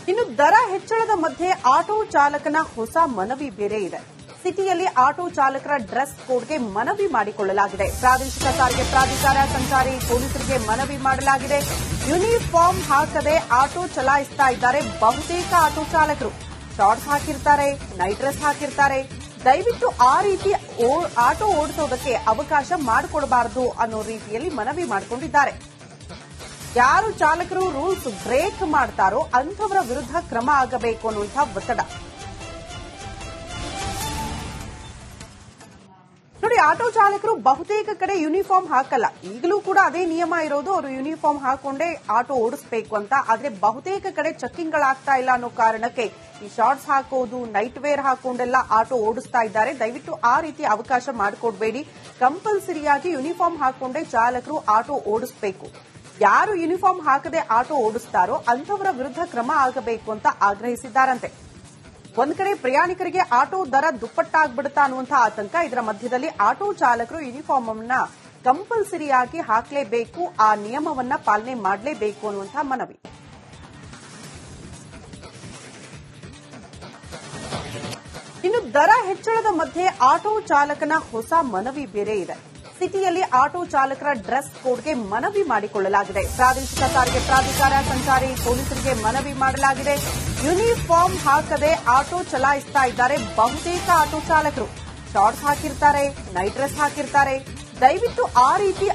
ಇನ್ನು ದರ ಹೆಚ್ಚಳದ ಮಧ್ಯೆ ಆಟೋ ಚಾಲಕನ ಹೊಸ ಮನವಿ ಬೇರೆ ಇದೆ. ಸಿಟಿಯಲ್ಲಿ ಆಟೋ ಚಾಲಕರ ಡ್ರೆಸ್ ಕೋಡ್ಗೆ ಮನವಿ ಮಾಡಿಕೊಳ್ಳಲಾಗಿದೆ. ಪ್ರಾದೇಶಿಕ ಸಾರಿಗೆ ಪ್ರಾಧಿಕಾರ, ಸಂಚಾರಿ ಪೊಲೀಸರಿಗೆ ಮನವಿ ಮಾಡಲಾಗಿದೆ. ಯೂನಿಫಾರ್ಮ್ ಹಾಕದೆ ಆಟೋ ಚಲಾಯಿಸ್ತಾ ಇದ್ದಾರೆ ಬಹುತೇಕ ಆಟೋ ಚಾಲಕರು. ಶಾರ್ಟ್ಸ್ ಹಾಕಿರ್ತಾರೆ, ನೈಟ್ ಡ್ರೆಸ್ ಹಾಕಿರ್ತಾರೆ. ದಯವಿಟ್ಟು ಆ ರೀತಿ ಆಟೋ ಓಡಿಸೋದಕ್ಕೆ ಅವಕಾಶ ಮಾಡಿಕೊಡಬಾರದು ಅನ್ನೋ ರೀತಿಯಲ್ಲಿ ಮನವಿ ಮಾಡಿಕೊಂಡಿದ್ದಾರೆ. ಯಾರು ಚಾಲಕರು ರೂಲ್ಸ್ ಬ್ರೇಕ್ ಮಾಡ್ತಾರೋ ಅಂಥವರ ವಿರುದ್ಧ ಕ್ರಮ ಆಗಬೇಕು ಅನ್ನುವಂಥ ಒತ್ತಡ. ನೋಡಿ, ಆಟೋ ಚಾಲಕರು ಬಹುತೇಕ ಕಡೆ ಯೂನಿಫಾರ್ಮ್ ಹಾಕಲ್ಲ. ಈಗಲೂ ಕೂಡ ಅದೇ ನಿಯಮ ಇರೋದು, ಅವರು ಯೂನಿಫಾರ್ಮ್ ಹಾಕೊಂಡೇ ಆಟೋ ಓಡಿಸಬೇಕು ಅಂತ. ಆದ್ರೆ ಬಹುತೇಕ ಕಡೆ ಚೆಕ್ಕಿಂಗ್ಗಳಾಗ್ತಾ ಇಲ್ಲ ಅನ್ನೋ ಕಾರಣಕ್ಕೆ ಈ ಶಾರ್ಟ್ಸ್ ಹಾಕೋದು, ನೈಟ್ ವೇರ್ ಹಾಕೊಂಡೆಲ್ಲ ಆಟೋ ಓಡಿಸ್ತಾ ಇದ್ದಾರೆ. ದಯವಿಟ್ಟು ಆ ರೀತಿ ಅವಕಾಶ ಮಾಡಿಕೊಡ್ಬೇಡಿ. ಕಂಪಲ್ಸರಿಯಾಗಿ ಯೂನಿಫಾರ್ಮ್ ಹಾಕೊಂಡೇ ಚಾಲಕರು ಆಟೋ ಓಡಿಸಬೇಕು. ಯಾರು ಯೂನಿಫಾರ್ಮ್ ಹಾಕದೆ ಆಟೋ ಓಡಿಸ್ತಾರೋ ಅಂಥವರ ವಿರುದ್ಧ ಕ್ರಮ ಆಗಬೇಕು ಅಂತ ಆಗ್ರಹಿಸಿದ್ದಾರಂತೆ. ಒಂದ್ ಕಡೆ ಪ್ರಯಾಣಿಕರಿಗೆ ಆಟೋ ದರ ದುಪ್ಪಟ್ಟಾಗ್ಬಿಡುತ್ತಾ ಅನ್ನುವಂಥ ಆತಂಕ. ಇದರ ಮಧ್ಯದಲ್ಲಿ ಆಟೋ ಚಾಲಕರು ಯೂನಿಫಾರ್ಮ್ ಅನ್ನ ಕಂಪಲ್ಸರಿಯಾಗಿ ಹಾಕಲೇಬೇಕು, ಆ ನಿಯಮವನ್ನ ಪಾಲನೆ ಮಾಡಲೇಬೇಕು ಅನ್ನುವಂಥ ಮನವಿ. ಇನ್ನು ದರ ಹೆಚ್ಚಳದ ಮಧ್ಯೆ ಆಟೋ ಚಾಲಕನ ಹೊಸ ಮನವಿ ಬೇರೆ ಇದೆ. ಸಿಟಿಯಲ್ಲಿ ಆಟೋ ಚಾಲಕರ ಡ್ರೆಸ್ ಕೋಡ್ಗೆ ಮನವಿ ಮಾಡಿಕೊಳ್ಳಲಾಗಿದೆ. ಪ್ರಾದೇಶಿಕ ಸಾರಿಗೆ ಪ್ರಾಧಿಕಾರ, ಸಂಚಾರಿ ಪೊಲೀಸರಿಗೆ ಮನವಿ ಮಾಡಲಾಗಿದೆ. ಯೂನಿಫಾರ್ಮ್ ಹಾಕದೆ ಆಟೋ ಚಲಾಯಿಸ್ತಾ ಇದ್ದಾರೆ ಬಹುತೇಕ ಆಟೋ ಚಾಲಕರು. ಶಾರ್ಟ್ಸ್ ಹಾಕಿರ್ತಾರೆ, ನೈಟ್ ಡ್ರೆಸ್ ಹಾಕಿರ್ತಾರೆ. ದಯವಿಟ್ಟು ಆ ರೀತಿ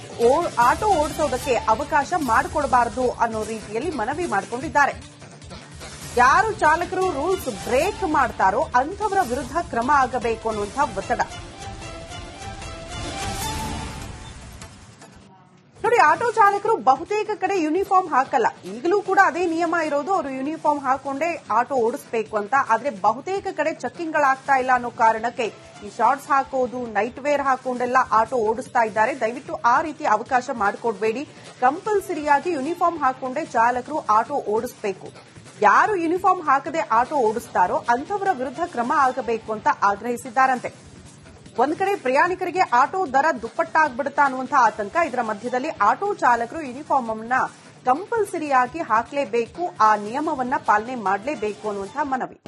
ಆಟೋ ಓಡಿಸೋದಕ್ಕೆ ಅವಕಾಶ ಮಾಡಿಕೊಡಬಾರದು ಅನ್ನೋ ರೀತಿಯಲ್ಲಿ ಮನವಿ ಮಾಡಿಕೊಂಡಿದ್ದಾರೆ. ಯಾರು ಚಾಲಕರು ರೂಲ್ಸ್ ಬ್ರೇಕ್ ಮಾಡ್ತಾರೋ ಅಂಥವರ ವಿರುದ್ಧ ಕ್ರಮ ಆಗಬೇಕು ಅನ್ನುವಂಥ ಒತ್ತಡ. ನೋಡಿ, ಆಟೋ ಚಾಲಕರು ಬಹುತೇಕ ಕಡೆ ಯೂನಿಫಾರ್ಮ್ ಹಾಕಲ್ಲ. ಈಗಲೂ ಕೂಡ ಅದೇ ನಿಯಮ ಇರೋದು, ಅವರು ಯೂನಿಫಾರ್ಮ್ ಹಾಕೊಂಡೇ ಆಟೋ ಓಡಿಸಬೇಕು ಅಂತ. ಆದ್ರೆ ಬಹುತೇಕ ಕಡೆ ಚೆಕ್ಕಿಂಗ್ಗಳಾಗ್ತಾ ಇಲ್ಲ ಅನ್ನೋ ಕಾರಣಕ್ಕೆ ಈ ಶಾರ್ಟ್ಸ್ ಹಾಕೋದು, ನೈಟ್ ವೇರ್ ಹಾಕೊಂಡೆಲ್ಲ ಆಟೋ ಓಡಿಸ್ತಾ ಇದ್ದಾರೆ. ದಯವಿಟ್ಟು ಆ ರೀತಿ ಅವಕಾಶ ಮಾಡಿಕೊಡ್ಬೇಡಿ. ಕಂಪಲ್ಸರಿಯಾಗಿ ಯೂನಿಫಾರ್ಮ್ ಹಾಕೊಂಡೇ ಚಾಲಕರು ಆಟೋ ಓಡಿಸಬೇಕು. ಯಾರು ಯೂನಿಫಾರ್ಮ್ ಹಾಕದೆ ಆಟೋ ಓಡಿಸ್ತಾರೋ ಅಂಥವರ ವಿರುದ್ಧ ಕ್ರಮ ಆಗಬೇಕು ಅಂತ ಆಗ್ರಹಿಸಿದ್ದಾರಂತೆ. ಒಂದ್ ಕಡೆ ಪ್ರಯಾಣಿಕರಿಗೆ ಆಟೋ ದರ ದುಪ್ಪಟ್ಟಾಗ್ಬಿಡುತ್ತಾ ಅನ್ನುವಂಥ ಆತಂಕ. ಇದರ ಮಧ್ಯದಲ್ಲಿ ಆಟೋ ಚಾಲಕರು ಯೂನಿಫಾರ್ಮ್ ಅನ್ನ ಕಂಪಲ್ಸರಿಯಾಗಿ ಹಾಕಲೇಬೇಕು, ಆ ನಿಯಮವನ್ನ ಪಾಲನೆ ಮಾಡಲೇಬೇಕು ಅನ್ನುವಂಥ ಮನವಿ.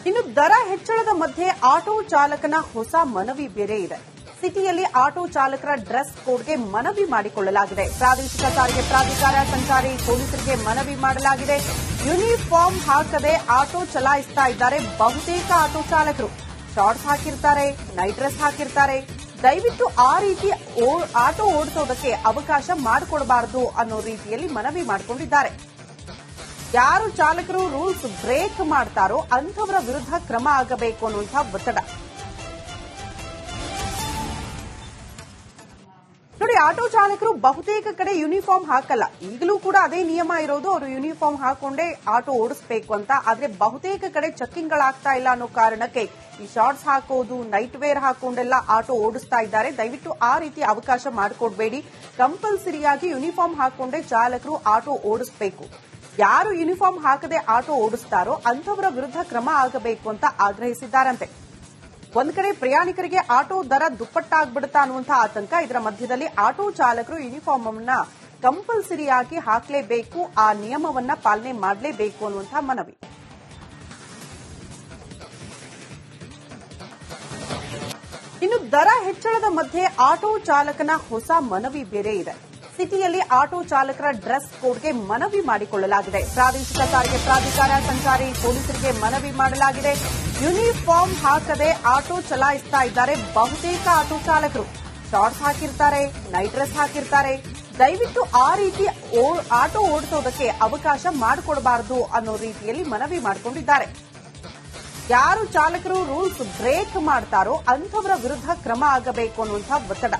ಇನ್ನು ದರ ಹೆಚ್ಚಳದ ಮಧ್ಯೆ ಆಟೋ ಚಾಲಕನ ಹೊಸ ಮನವಿ ಬೇರೆ ಇದೆ. ಸಿಟಿಯಲ್ಲಿ ಆಟೋ ಚಾಲಕರ ಡ್ರೆಸ್ ಕೋಡ್ಗೆ ಮನವಿ ಮಾಡಿಕೊಳ್ಳಲಾಗಿದೆ. ಪ್ರಾದೇಶಿಕ ಸಾರಿಗೆ ಪ್ರಾಧಿಕಾರ, ಸಂಚಾರಿ ಪೊಲೀಸರಿಗೆ ಮನವಿ ಮಾಡಲಾಗಿದೆ. ಯೂನಿಫಾರ್ಮ್ ಹಾಕದೆ ಆಟೋ ಚಲಾಯಿಸ್ತಾ ಇದ್ದಾರೆ ಬಹುತೇಕ ಆಟೋ ಚಾಲಕರು. ಶಾರ್ಟ್ಸ್ ಹಾಕಿರ್ತಾರೆ, ನೈಟ್ ಡ್ರೆಸ್ ಹಾಕಿರ್ತಾರೆ. ದಯವಿಟ್ಟು ಆ ರೀತಿ ಆಟೋ ಓಡಿಸೋದಕ್ಕೆ ಅವಕಾಶ ಮಾಡಿಕೊಡಬಾರದು ಅನ್ನೋ ರೀತಿಯಲ್ಲಿ ಮನವಿ ಮಾಡಿಕೊಂಡಿದ್ದಾರೆ. ಯಾರು ಚಾಲಕರು ರೂಲ್ಸ್ ಬ್ರೇಕ್ ಮಾಡ್ತಾರೋ ಅಂಥವರ ವಿರುದ್ಧ ಕ್ರಮ ಆಗಬೇಕು ಅನ್ನುವಂಥ ಒತ್ತಡ. ನೋಡಿ, ಆಟೋ ಚಾಲಕರು ಬಹುತೇಕ ಕಡೆ ಯೂನಿಫಾರ್ಮ್ ಹಾಕಲ್ಲ. ಈಗಲೂ ಕೂಡ ಅದೇ ನಿಯಮ ಇರೋದು, ಅವರು ಯೂನಿಫಾರ್ಮ್ ಹಾಕೊಂಡೇ ಆಟೋ ಓಡಿಸಬೇಕು ಅಂತ. ಆದ್ರೆ ಬಹುತೇಕ ಕಡೆ ಚೆಕ್ಕಿಂಗ್ಗಳಾಗ್ತಾ ಇಲ್ಲ ಅನ್ನೋ ಕಾರಣಕ್ಕೆ ಈ ಶಾರ್ಟ್ಸ್ ಹಾಕೋದು, ನೈಟ್ ವೇರ್ ಹಾಕೊಂಡೆಲ್ಲ ಆಟೋ ಓಡಿಸ್ತಾ ಇದ್ದಾರೆ. ದಯವಿಟ್ಟು ಆ ರೀತಿ ಅವಕಾಶ ಮಾಡಿಕೊಡ್ಬೇಡಿ. ಕಂಪಲ್ಸರಿಯಾಗಿ ಯೂನಿಫಾರ್ಮ್ ಹಾಕೊಂಡೇ ಚಾಲಕರು ಆಟೋ ಓಡಿಸಬೇಕು. ಯಾರು ಯೂನಿಫಾರ್ಮ್ ಹಾಕದೆ ಆಟೋ ಓಡಿಸ್ತಾರೋ ಅಂಥವರ ವಿರುದ್ಧ ಕ್ರಮ ಆಗಬೇಕು ಅಂತ ಆಗ್ರಹಿಸಿದ್ದಾರಂತೆ. ಒಂದ್ ಕಡೆ ಪ್ರಯಾಣಿಕರಿಗೆ ಆಟೋ ದರ ದುಪ್ಪಟ್ಟಾಗ್ಬಿಡುತ್ತಾ ಅನ್ನುವಂಥ ಆತಂಕ. ಇದರ ಮಧ್ಯದಲ್ಲಿ ಆಟೋ ಚಾಲಕರು ಯೂನಿಫಾರ್ಮ್ ಅನ್ನ ಕಂಪಲ್ಸರಿಯಾಗಿ ಹಾಕಲೇಬೇಕು, ಆ ನಿಯಮವನ್ನ ಪಾಲನೆ ಮಾಡಲೇಬೇಕು ಅನ್ನುವಂಥ ಮನವಿ. ಇನ್ನು ದರ ಹೆಚ್ಚಳದ ಮಧ್ಯೆ ಆಟೋ ಚಾಲಕನ ಹೊಸ ಮನವಿ ಬೇರೆ ಇದೆ. ಸಿಟಿಯಲ್ಲಿ ಆಟೋ ಚಾಲಕರ ಡ್ರೆಸ್ ಕೋಡ್ಗೆ ಮನವಿ ಮಾಡಿಕೊಳ್ಳಲಾಗಿದೆ. ಪ್ರಾದೇಶಿಕ ಸಾರಿಗೆ ಪ್ರಾಧಿಕಾರ, ಸಂಚಾರಿ ಪೊಲೀಸರಿಗೆ ಮನವಿ ಮಾಡಲಾಗಿದೆ. ಯೂನಿಫಾರ್ಮ್ ಹಾಕದೆ ಆಟೋ ಚಲಾಯಿಸ್ತಾ ಇದ್ದಾರೆ ಬಹುತೇಕ ಆಟೋ ಚಾಲಕರು. ಶಾರ್ಟ್ಸ್ ಹಾಕಿರ್ತಾರೆ, ನೈಟ್ ಡ್ರೆಸ್ ಹಾಕಿರ್ತಾರೆ. ದಯವಿಟ್ಟು ಆ ರೀತಿ ಆಟೋ ಓಡಿಸೋದಕ್ಕೆ ಅವಕಾಶ ಮಾಡಿಕೊಡಬಾರದು ಅನ್ನೋ ರೀತಿಯಲ್ಲಿ ಮನವಿ ಮಾಡಿಕೊಂಡಿದ್ದಾರೆ. ಯಾರು ಚಾಲಕರು ರೂಲ್ಸ್ ಬ್ರೇಕ್ ಮಾಡ್ತಾರೋ ಅಂಥವರ ವಿರುದ್ಧ ಕ್ರಮ ಆಗಬೇಕು ಅನ್ನುವಂಥ ಒತ್ತಡ.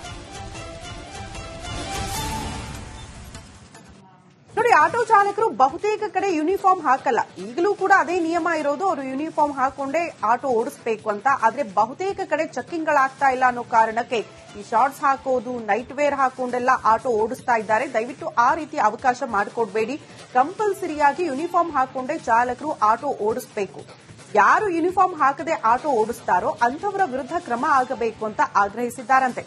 ನೋಡಿ, ಆಟೋ ಚಾಲಕರು ಬಹುತೇಕ ಕಡೆ ಯೂನಿಫಾರ್ಮ್ ಹಾಕಲ್ಲ. ಈಗಲೂ ಕೂಡ ಅದೇ ನಿಯಮ ಇರೋದು, ಅವರು ಯೂನಿಫಾರ್ಮ್ ಹಾಕೊಂಡೇ ಆಟೋ ಓಡಿಸಬೇಕು ಅಂತ. ಆದ್ರೆ ಬಹುತೇಕ ಕಡೆ ಚೆಕ್ಕಿಂಗ್ಗಳಾಗ್ತಾ ಇಲ್ಲ ಅನ್ನೋ ಕಾರಣಕ್ಕೆ ಈ ಶಾರ್ಟ್ಸ್ ಹಾಕೋದು, ನೈಟ್ ವೇರ್ ಹಾಕೊಂಡೆಲ್ಲ ಆಟೋ ಓಡಿಸ್ತಾ ಇದ್ದಾರೆ. ದಯವಿಟ್ಟು ಆ ರೀತಿ ಅವಕಾಶ ಮಾಡಿಕೊಡ್ಬೇಡಿ. ಕಂಪಲ್ಸರಿಯಾಗಿ ಯೂನಿಫಾರ್ಮ್ ಹಾಕೊಂಡೇ ಚಾಲಕರು ಆಟೋ ಓಡಿಸಬೇಕು. ಯಾರು ಯೂನಿಫಾರ್ಮ್ ಹಾಕದೆ ಆಟೋ ಓಡಿಸ್ತಾರೋ ಅಂಥವರ ವಿರುದ್ಧ ಕ್ರಮ ಆಗಬೇಕು ಅಂತ ಆಗ್ರಹಿಸಿದ್ದಾರಂತೆ.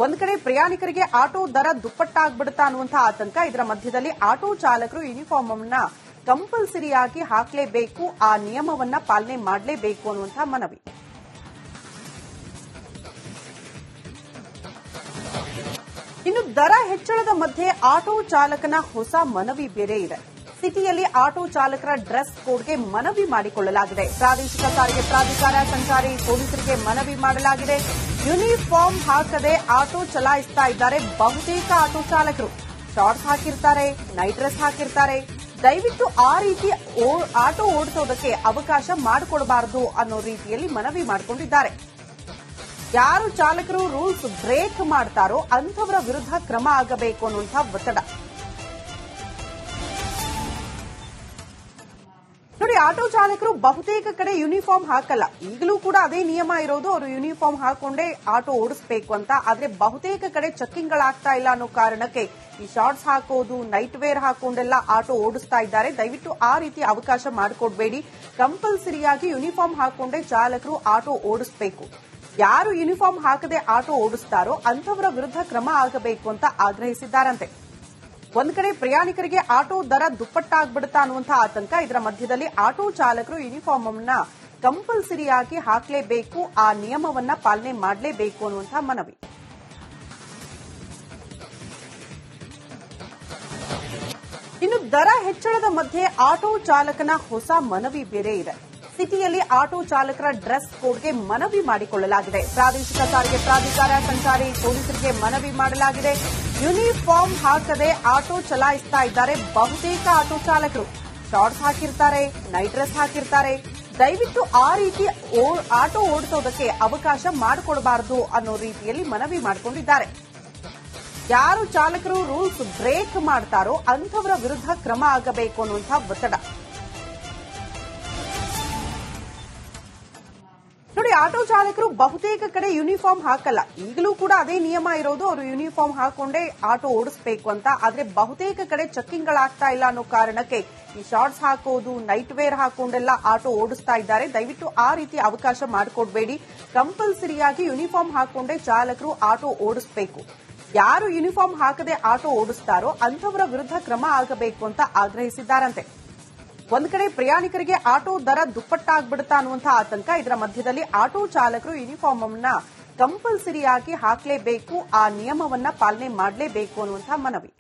ಒಂದ್ ಕಡೆ ಪ್ರಯಾಣಿಕರಿಗೆ ಆಟೋ ದರ ದುಪ್ಪಟ್ಟಾಗ್ಬಿಡುತ್ತಾ ಅನ್ನುವಂತಹ ಆತಂಕ. ಇದರ ಮಧ್ಯದಲ್ಲಿ ಆಟೋ ಚಾಲಕರು ಯೂನಿಫಾರ್ಮ್ ಅನ್ನ ಕಂಪಲ್ಸರಿಯಾಗಿ ಹಾಕಲೇಬೇಕು, ಆ ನಿಯಮವನ್ನ ಪಾಲನೆ ಮಾಡಲೇಬೇಕು ಅನ್ನುವಂತಹ ಮನವಿ. ಇನ್ನು ದರ ಹೆಚ್ಚಳದ ಮಧ್ಯೆ ಆಟೋ ಚಾಲಕನ ಹೊಸ ಮನವಿ ಬೇರೆ ಇದೆ. ಸಿಟಿಯಲ್ಲಿ ಆಟೋ ಚಾಲಕರ ಡ್ರೆಸ್ ಕೋಡ್ಗೆ ಮನವಿ ಮಾಡಿಕೊಳ್ಳಲಾಗಿದೆ. ಪ್ರಾದೇಶಿಕ ಸಾರಿಗೆ ಪ್ರಾಧಿಕಾರ, ಸಂಚಾರಿ ಪೊಲೀಸರಿಗೆ ಮನವಿ ಮಾಡಲಾಗಿದೆ. ಯೂನಿಫಾರ್ಮ್ ಹಾಕದೆ ಆಟೋ ಚಲಾಯಿಸ್ತಾ ಇದ್ದಾರೆ ಬಹುತೇಕ ಆಟೋ ಚಾಲಕರು. ಶಾರ್ಟ್ಸ್ ಹಾಕಿರ್ತಾರೆ, ನೈಟ್ ಡ್ರೆಸ್ ಹಾಕಿರ್ತಾರೆ. ದಯವಿಟ್ಟು ಆ ರೀತಿ ಆಟೋ ಓಡಿಸೋದಕ್ಕೆ ಅವಕಾಶ ಮಾಡಿಕೊಡಬಾರದು ಅನ್ನೋ ರೀತಿಯಲ್ಲಿ ಮನವಿ ಮಾಡಿಕೊಂಡಿದ್ದಾರೆ. ಯಾರು ಚಾಲಕರು ರೂಲ್ಸ್ ಬ್ರೇಕ್ ಮಾಡ್ತಾರೋ ಅಂಥವರ ವಿರುದ್ಧ ಕ್ರಮ ಆಗಬೇಕು ಅನ್ನುವಂಥ ಒತ್ತಡ. ನೋಡಿ, ಆಟೋ ಚಾಲಕರು ಬಹುತೇಕ ಕಡೆ ಯೂನಿಫಾರ್ಮ್ ಹಾಕಲ್ಲ. ಈಗಲೂ ಕೂಡ ಅದೇ ನಿಯಮ ಇರೋದು, ಅವರು ಯೂನಿಫಾರ್ಮ್ ಹಾಕೊಂಡೇ ಆಟೋ ಓಡಿಸಬೇಕು ಅಂತ. ಆದ್ರೆ ಬಹುತೇಕ ಕಡೆ ಚೆಕ್ಕಿಂಗ್ಗಳಾಗ್ತಾ ಇಲ್ಲ ಅನ್ನೋ ಕಾರಣಕ್ಕೆ ಈ ಶಾರ್ಟ್ಸ್ ಹಾಕೋದು, ನೈಟ್ ವೇರ್ ಹಾಕೊಂಡೆಲ್ಲ ಆಟೋ ಓಡಿಸ್ತಾ ಇದ್ದಾರೆ. ದಯವಿಟ್ಟು ಆ ರೀತಿ ಅವಕಾಶ ಮಾಡಿಕೊಡ್ಬೇಡಿ. ಕಂಪಲ್ಸರಿಯಾಗಿ ಯೂನಿಫಾರ್ಮ್ ಹಾಕೊಂಡೇ ಚಾಲಕರು ಆಟೋ ಓಡಿಸಬೇಕು. ಯಾರು ಯೂನಿಫಾರ್ಮ್ ಹಾಕದೆ ಆಟೋ ಓಡಿಸ್ತಾರೋ ಅಂಥವರ ವಿರುದ್ಧ ಕ್ರಮ ಆಗಬೇಕು ಅಂತ ಆಗ್ರಹಿಸಿದ್ದಾರಂತೆ. ಒಂದ್ ಕಡೆ ಪ್ರಯಾಣಿಕರಿಗೆ ಆಟೋ ದರ ದುಪ್ಪಟ್ಟಾಗ್ಬಿಡುತ್ತಾ ಅನ್ನುವಂತಹ ಆತಂಕ. ಇದರ ಮಧ್ಯದಲ್ಲಿ ಆಟೋ ಚಾಲಕರು ಯೂನಿಫಾರ್ಮ್ ಅನ್ನ ಕಂಪಲ್ಸರಿಯಾಗಿ ಹಾಕಲೇಬೇಕು, ಆ ನಿಯಮವನ್ನ ಪಾಲನೆ ಮಾಡಲೇಬೇಕು ಅನ್ನುವಂತಹ ಮನವಿ. ಇನ್ನು ದರ ಹೆಚ್ಚಳದ ಮಧ್ಯೆ ಆಟೋ ಚಾಲಕನ ಹೊಸ ಮನವಿ ಬೇರೆ ಇದೆ. ಸಿಟಿಯಲ್ಲಿ ಆಟೋ ಚಾಲಕರ ಡ್ರೆಸ್ ಕೋಡ್ಗೆ ಮನವಿ ಮಾಡಿಕೊಳ್ಳಲಾಗಿದೆ. ಪ್ರಾದೇಶಿಕ ಸಾರಿಗೆ ಪ್ರಾಧಿಕಾರ, ಸಂಚಾರಿ ಪೊಲೀಸರಿಗೆ ಮನವಿ ಮಾಡಲಾಗಿದೆ. ಯೂನಿಫಾರ್ಮ್ ಹಾಕದೆ ಆಟೋ ಚಲಾಯಿಸ್ತಾ ಇದ್ದಾರೆ ಬಹುತೇಕ ಆಟೋ ಚಾಲಕರು. ಶಾರ್ಟ್ಸ್ ಹಾಕಿರ್ತಾರೆ, ನೈಟ್ ಡ್ರೆಸ್ ಹಾಕಿರ್ತಾರೆ. ದಯವಿಟ್ಟು ಆ ರೀತಿ ಆಟೋ ಓಡಿಸೋದಕ್ಕೆ ಅವಕಾಶ ಮಾಡಿಕೊಡಬಾರದು ಅನ್ನೋ ರೀತಿಯಲ್ಲಿ ಮನವಿ ಮಾಡಿಕೊಂಡಿದ್ದಾರೆ. ಯಾರು ಚಾಲಕರು ರೂಲ್ಸ್ ಬ್ರೇಕ್ ಮಾಡ್ತಾರೋ ಅಂಥವರ ವಿರುದ್ಧ ಕ್ರಮ ಆಗಬೇಕು ಅನ್ನುವಂಥ ಒತ್ತಡ. ನೋಡಿ, ಆಟೋ ಚಾಲಕರು ಬಹುತೇಕ ಕಡೆ ಯೂನಿಫಾರ್ಮ್ ಹಾಕಲ್ಲ. ಈಗಲೂ ಕೂಡ ಅದೇ ನಿಯಮ ಇರೋದು, ಅವರು ಯೂನಿಫಾರ್ಮ್ ಹಾಕೊಂಡೇ ಆಟೋ ಓಡಿಸಬೇಕು ಅಂತ. ಆದ್ರೆ ಬಹುತೇಕ ಕಡೆ ಚೆಕ್ಕಿಂಗ್ಗಳಾಗ್ತಾ ಇಲ್ಲ ಅನ್ನೋ ಕಾರಣಕ್ಕೆ ಈ ಶಾರ್ಟ್ಸ್ ಹಾಕೋದು, ನೈಟ್ ವೇರ್ ಹಾಕೊಂಡೆಲ್ಲ ಆಟೋ ಓಡಿಸ್ತಾ ಇದ್ದಾರೆ. ದಯವಿಟ್ಟು ಆ ರೀತಿ ಅವಕಾಶ ಮಾಡಿಕೊಡ್ಬೇಡಿ. ಕಂಪಲ್ಸರಿಯಾಗಿ ಯೂನಿಫಾರ್ಮ್ ಹಾಕೊಂಡೇ ಚಾಲಕರು ಆಟೋ ಓಡಿಸಬೇಕು. ಯಾರು ಯೂನಿಫಾರ್ಮ್ ಹಾಕದೆ ಆಟೋ ಓಡಿಸ್ತಾರೋ ಅಂಥವರ ವಿರುದ್ಧ ಕ್ರಮ ಆಗಬೇಕು ಅಂತ ಆಗ್ರಹಿಸಿದ್ದಾರಂತೆ. ಒಂದ್ ಕಡೆ ಪ್ರಯಾಣಿಕರಿಗೆ ಆಟೋ ದರ ದುಪ್ಪಟ್ಟಾಗ್ಬಿಡುತ್ತಾ ಅನ್ನುವಂತಹ ಆತಂಕ. ಇದರ ಮಧ್ಯದಲ್ಲಿ ಆಟೋ ಚಾಲಕರು ಯೂನಿಫಾರ್ಮ್ ಅನ್ನ ಕಂಪಲ್ಸರಿಯಾಗಿ ಹಾಕಲೇಬೇಕು, ಆ ನಿಯಮವನ್ನ ಪಾಲನೆ ಮಾಡಲೇಬೇಕು ಅನ್ನುವಂತಹ ಮನವಿ.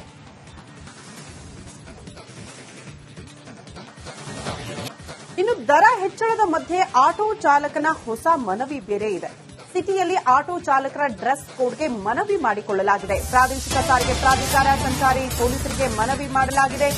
ಇನ್ನು ದರ ಹೆಚ್ಚಳದ ಮಧ್ಯೆ ಆಟೋ ಚಾಲಕನ ಹೊಸ ಮನವಿ ಬೇರೆ ಇದೆ. ಸಿಟಿಯಲ್ಲಿ ಆಟೋ ಚಾಲಕರ ಡ್ರೆಸ್ ಕೋಡ್ಗೆ ಮನವಿ ಮಾಡಿಕೊಳ್ಳಲಾಗಿದೆ. ಪ್ರಾದೇಶಿಕ ಸಾರಿಗೆ ಪ್ರಾಧಿಕಾರ, ಸಂಚಾರಿ ಪೊಲೀಸರಿಗೆ ಮನವಿ ಮಾಡಲಾಗಿದೆ.